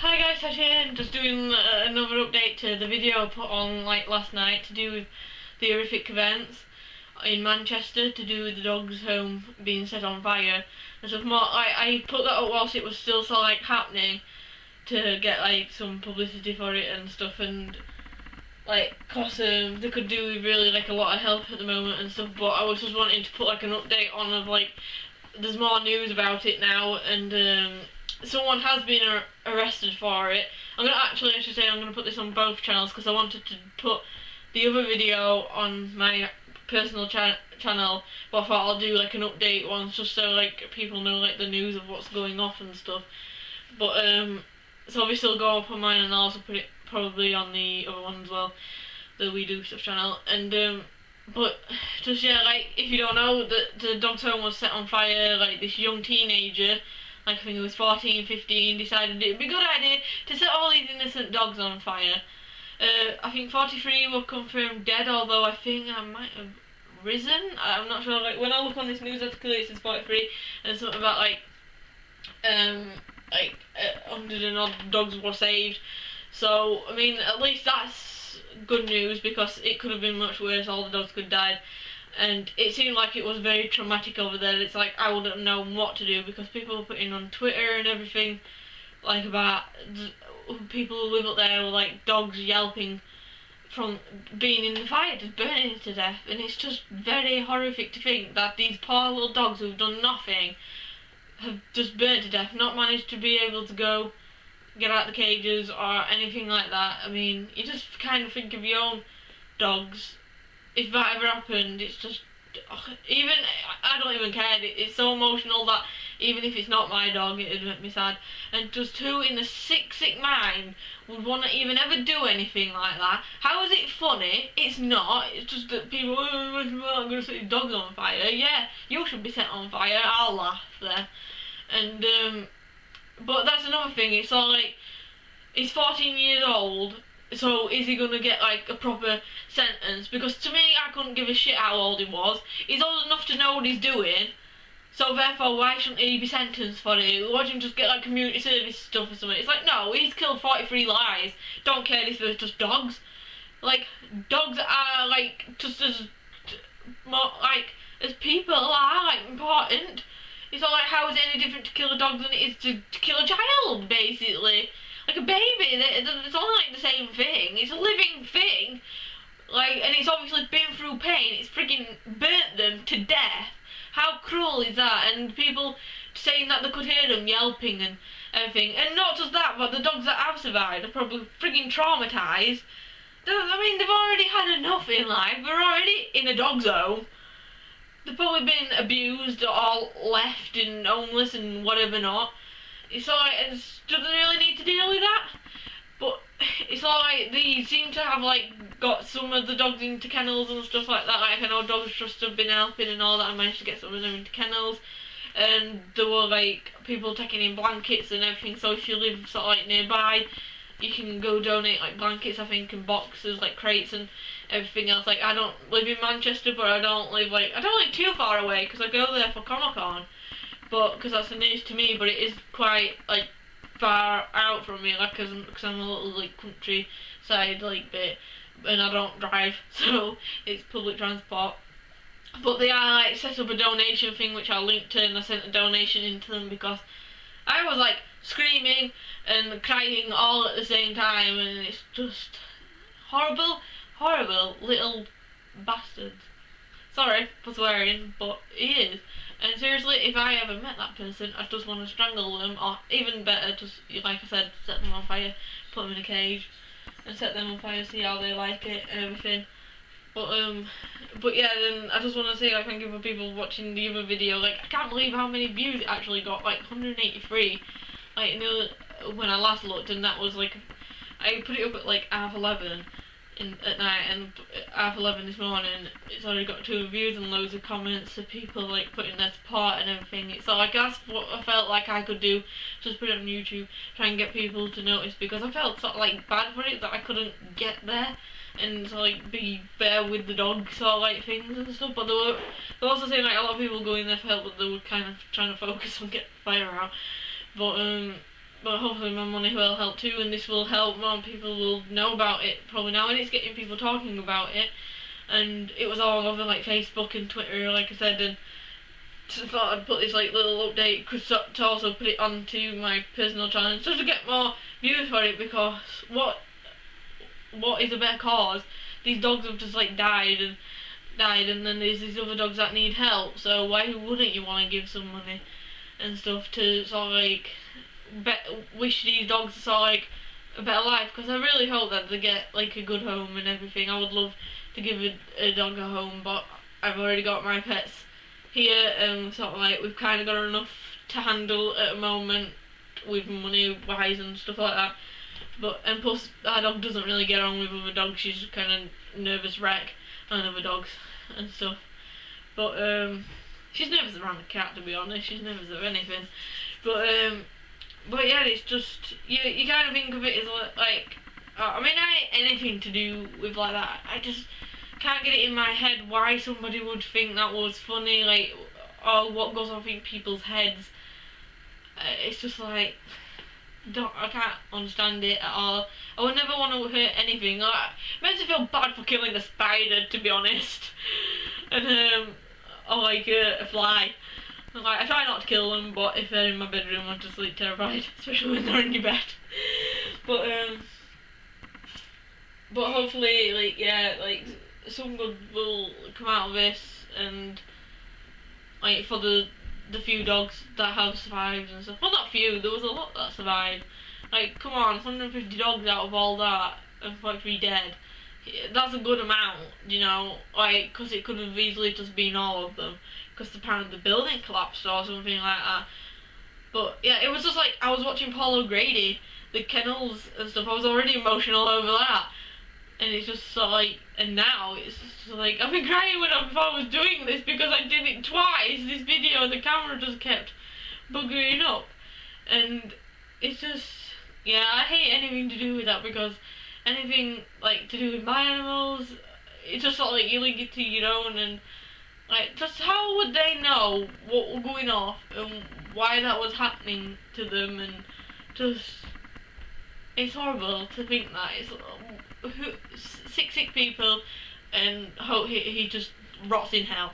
Hi guys, Sash here, just doing another update to the video I put on last night to do with the horrific events in Manchester to do with the dog's home being set on fire and stuff more. I put that up whilst it was still happening to get some publicity for it and stuff, and cause they could do with really a lot of help at the moment and stuff, but I was just wanting to put an update on of there's more news about it now, and someone has been arrested for it. I'm gonna put this on both channels because I wanted to put the other video on my personal channel, but I thought I'll do an update one just so people know the news of what's going off and stuff. But so obviously it'll go up on mine, and I'll also put it probably on the other one as well, the We Do Stuff channel. And but just if you don't know, the dog's home was set on fire. This young teenager, I think it was 14, 15, decided it'd be a good idea to set all these innocent dogs on fire. I think 43 were confirmed dead, although I think I might have risen. I'm not sure. When I look on this news article, it says 43, and something about 100 and odd dogs were saved. So I mean, at least that's good news, because it could have been much worse. All the dogs could have died. And it seemed like it was very traumatic over there. It's I wouldn't know what to do, because people were putting on Twitter and everything about people who live up there were dogs yelping from being in the fire, just burning to death. And it's just very horrific to think that these poor little dogs who've done nothing have just burnt to death, not managed to be able to go get out the cages or anything like that. I mean, you just kind of think of your own dogs. If that ever happened, it's just, I don't even care. It's so emotional that even if it's not my dog, it'd make me sad. And just who in the sick mind would want to even ever do anything like that? How is it funny? It's not. It's just that people, I'm going to set your dogs on fire. Yeah, you should be set on fire. I'll laugh there. And, but that's another thing. It's he's 14 years old. So is he gonna get a proper sentence? Because to me, I couldn't give a shit how old he was. He's old enough to know what he's doing. So therefore, why shouldn't he be sentenced for it? Why shouldn't he just get community service stuff or something? It's no, he's killed 43 lives. Don't care if they're just dogs. Dogs are just as more as people are important. It's not how is it any different to kill a dog than it is to kill a child, basically. A baby, it's all the same thing. It's a living thing. And it's obviously been through pain. It's frigging burnt them to death. How cruel is that? And people saying that they could hear them yelping and everything. And not just that, but the dogs that have survived are probably frigging traumatised. I mean, they've already had enough in life. They're already in a dog's home. They've probably been abused or left and homeless and whatever not. It's doesn't really need to deal with that, but it's they seem to have got some of the dogs into kennels and stuff like that. I know Dogs Trust have been helping and all that. I managed to get some of them into kennels, and there were people taking in blankets and everything. So if you live nearby, you can go donate blankets, I think, and boxes, crates and everything else. I don't live in Manchester, but I don't live too far away, because I go there for Comic-Con. But because that's the news to me, but it is quite far out from me, because I'm a little countryside bit, and I don't drive, so it's public transport. But they are set up a donation thing, which I linked to, and I sent a donation into them because I was screaming and crying all at the same time, and it's just horrible little bastards. Sorry for swearing, but he is. And seriously, if I ever met that person, I'd just want to strangle them, or even better, just, like I said, set them on fire, put them in a cage, and set them on fire, see how they like it, and everything. But yeah, then I just want to say, thank you for people watching the other video. I can't believe how many views it actually got, 183. When I last looked, and that was I put it up at 11:30 at night, and at 11 this morning, it's already got 2 views and loads of comments of people putting their support and everything. So that's what I felt I could do, just put it on YouTube, try and get people to notice, because I felt bad for it that I couldn't get there and be fair with the dog things and stuff. But they were also saying a lot of people going there for help, but they were kind of trying to focus on getting the fire out. But but hopefully my money will help too, and this will help more people will know about it probably now, and it's getting people talking about it. And it was all over like Facebook and Twitter, like I said, and just thought I'd put this like little update to also put it onto my personal channel just to get more views for it, because what is a better cause? These dogs have just like died, and then there's these other dogs that need help, so why wouldn't you want to give some money and stuff to sort of like wish these dogs sort of like a better life? Because I really hope that they get like a good home and everything. I would love to give a dog a home, but I've already got my pets here, and sort of like we've kind of got enough to handle at the moment with money wise and stuff like that. But and plus our dog doesn't really get on with other dogs. She's kind of nervous wreck on other dogs and stuff. But she's nervous around the cat, to be honest. She's nervous of anything. But yeah, it's just you kind of think of it as like I mean, anything to do with like that. I just can't get it in my head why somebody would think that was funny, like, or what goes on in people's heads. It's just like, I can't understand it at all. I would never want to hurt anything. Like, it makes me feel bad for killing a spider, to be honest, and or like a fly. Like, I try not to kill them, but if they're in my bedroom, I'm just like terrified, especially when they're in your bed. But hopefully, like, yeah, like, some good will come out of this, and like for the few dogs that have survived and stuff. Well, not few, there was a lot that survived. Like, come on, 150 dogs out of all that, and like 3 dead. That's a good amount, you know, like, because it could have easily just been all of them, because apparently the building collapsed or something like that. But yeah, it was just like, I was watching Paul O'Grady, the kennels and stuff, I was already emotional over that. And it's just so like, and now it's just like, I've been crying when I was doing this because I did it twice, this video, and the camera just kept buggering up. And it's just, yeah, I hate anything to do with that, because anything like to do with my animals, it's just sort of like you link it to your own, and like, just how would they know what was going off and why that was happening to them? And just, it's horrible to think that. It's sick people, and hope he just rots in hell.